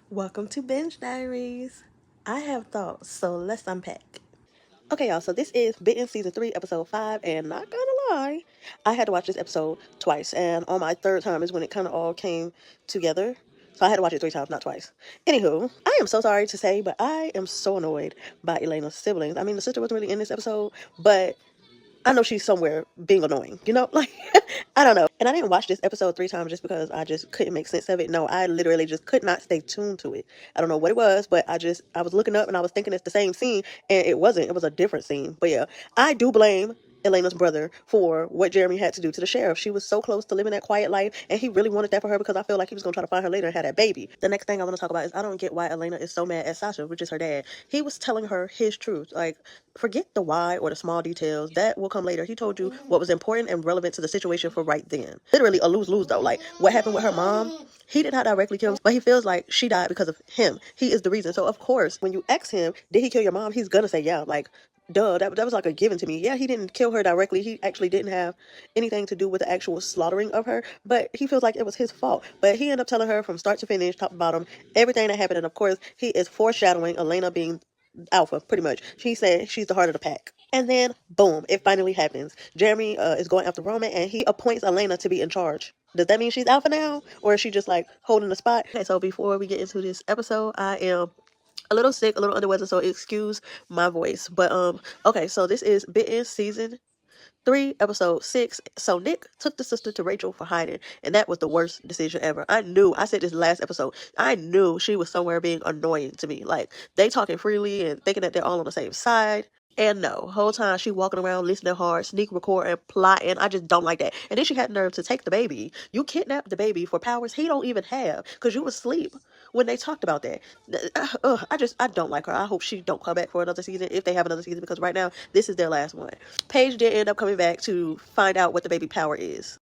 Welcome to Binge Diaries. I have thoughts, so let's unpack. Okay, y'all, so this is Bitten Season 3, Episode 5, and not gonna lie, I had to watch this episode twice, and on my third time is when it kind of all came together. So I had to watch it 3 times, not twice. Anywho, I am so sorry to say, but I am so annoyed by Elena's siblings. I mean, the sister wasn't really in this episode, but I know she's somewhere being annoying, Like, I don't know. And I didn't watch this episode 3 times just because I just couldn't make sense of it. No, I literally just could not stay tuned to it. I don't know what it was, but I was looking up and I was thinking it's the same scene, and it wasn't. It was a different scene. But yeah, I do blame Elena's brother for what Jeremy had to do to the sheriff. She was so close to living that quiet life, and he really wanted that for her because I feel like he was going to try to find her later and have that baby. The next thing I want to talk about is I don't get why Elena is so mad at Sasha, which is her dad. He was telling her his truth. Like, forget the why or the small details. That will come later. He told you what was important and relevant to the situation for right then. Literally a lose-lose though. Like, what happened with her mom, he did not directly kill him, but he feels like she died because of him. He is the reason. So of course, when you ask him, did he kill your mom? He's gonna say yeah. Like, duh, that was like a given to me. Yeah, he didn't kill her directly. He actually didn't have anything to do with the actual slaughtering of her, but he feels like it was his fault. But he ended up telling her from start to finish, top to bottom, everything that happened. And of course, he is foreshadowing Elena being alpha, pretty much. She said she's the heart of the pack. And then, boom, it finally happens. Jeremy is going after Roman, and he appoints Elena to be in charge. Does that mean she's alpha now? Or is she just like holding the spot? Okay, so before we get into this episode, I am a little sick, a little under weather, so excuse my voice. But okay, so this is Bitten Season 3, Episode 6. So Nick took the sister to Rachel for hiding, and that was the worst decision ever. I said this last episode, I knew she was somewhere being annoying to me. Like, they talking freely and thinking that they're all on the same side. And no, whole time she walking around listening hard, sneak recording, plotting. I just don't like that. And then she had nerve to take the baby. You kidnapped the baby for powers he don't even have because you was asleep when they talked about that. I don't like her. I hope she don't come back for another season if they have another season, because right now this is their last one. Paige did end up coming back to find out what the baby power is.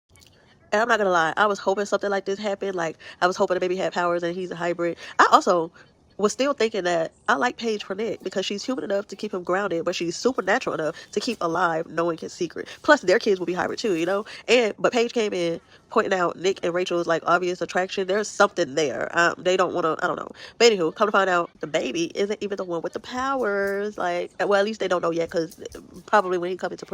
And I'm not gonna lie, I was hoping something like this happened. Like, I was hoping the baby had powers and he's a hybrid. I also was still thinking that I like Paige for Nick because she's human enough to keep him grounded, but she's supernatural enough to keep alive knowing his secret. Plus, their kids will be hybrid too. But Paige came in pointing out Nick and Rachel's like obvious attraction. There's something there. They don't want to. I don't know. But anywho, come to find out, the baby isn't even the one with the powers. Like, well, at least they don't know yet, because probably when he comes into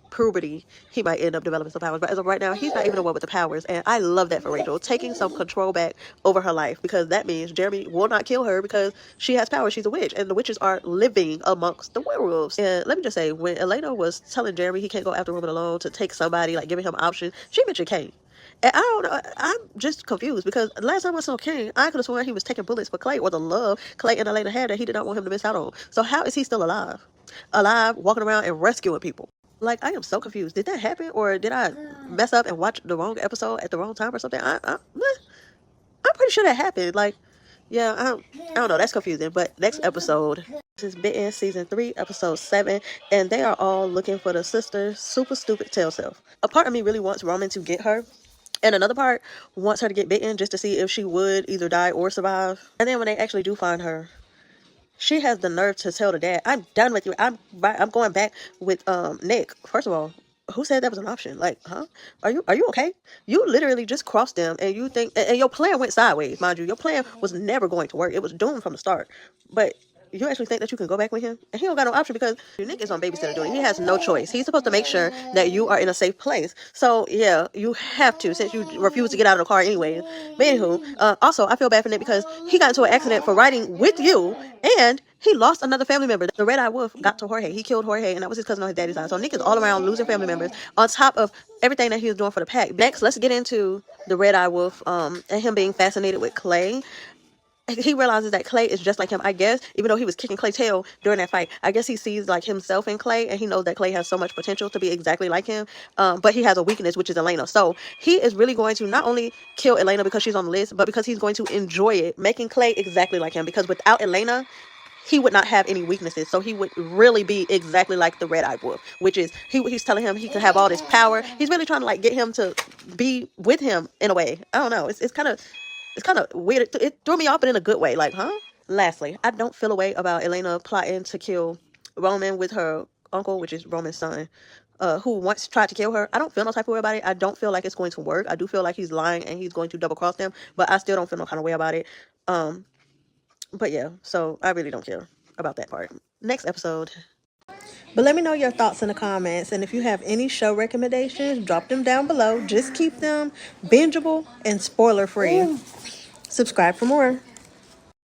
puberty, he might end up developing some powers. But as of right now, he's not even the one with the powers. And I love that for Rachel, taking some control back over her life, because that means Jeremy will not kill her because she has powers. She's a witch, and the witches are living amongst the werewolves. And let me just say, when Elena was telling Jeremy he can't go after Roman alone to take somebody, like giving him options, she mentioned Kane. And I don't know, I'm just confused, because last time I saw Kane, I could have sworn he was taking bullets for Clay, or the love Clay and Elena had that he did not want him to miss out on. So how is he still alive? Alive, walking around and rescuing people? Like, I am so confused. Did that happen, or did I mess up and watch the wrong episode at the wrong time or something? I'm pretty sure that happened. Like, yeah, I don't know. That's confusing. But next episode, this is Bitten Season 3, Episode 7, and they are all looking for the sister's super stupid tail self. A part of me really wants Roman to get her, and another part wants her to get bitten just to see if she would either die or survive. And then when they actually do find her, she has the nerve to tell the dad, "I'm done with you. I'm going back with Nick." First of all, who said that was an option? Like, huh? Are you okay? You literally just crossed them, and you think, and your plan went sideways, mind you. Your plan was never going to work. It was doomed from the start. But you actually think that you can go back with him? And he don't got no option, because Nick is on babysitter duty. He has no choice. He's supposed to make sure that you are in a safe place. So yeah, you have to, since you refuse to get out of the car anyway. But anywho, also I feel bad for Nick because he got into an accident for riding with you, and he lost another family member. The red-eyed wolf got to Jorge. He killed Jorge, and that was his cousin on his daddy's side. So Nick is all around losing family members on top of everything that he was doing for the pack. Next, let's get into the red-eyed wolf and him being fascinated with Clay. He realizes that Clay is just like him, I guess, even though he was kicking Clay's tail during that fight. I guess he sees like himself in Clay, and he knows that Clay has so much potential to be exactly like him. But he has a weakness, which is Elena. So he is really going to not only kill Elena because she's on the list, but because he's going to enjoy it, making Clay exactly like him. Because without Elena, he would not have any weaknesses. So he would really be exactly like the red-eyed wolf, which is he's telling him he can have all this power. He's really trying to like get him to be with him in a way. I don't know. It's kind of weird. It threw me off, but in a good way. Like, huh? Lastly, I don't feel a way about Elena plotting to kill Roman with her uncle, which is Roman's son, who once tried to kill her. I don't feel no type of way about it. I don't feel like it's going to work. I do feel like he's lying and he's going to double cross them, but I still don't feel no kind of way about it. But yeah, so I really don't care about that part. Next episode. But let me know your thoughts in the comments. And if you have any show recommendations, drop them down below. Just keep them bingeable and spoiler free. Subscribe for more.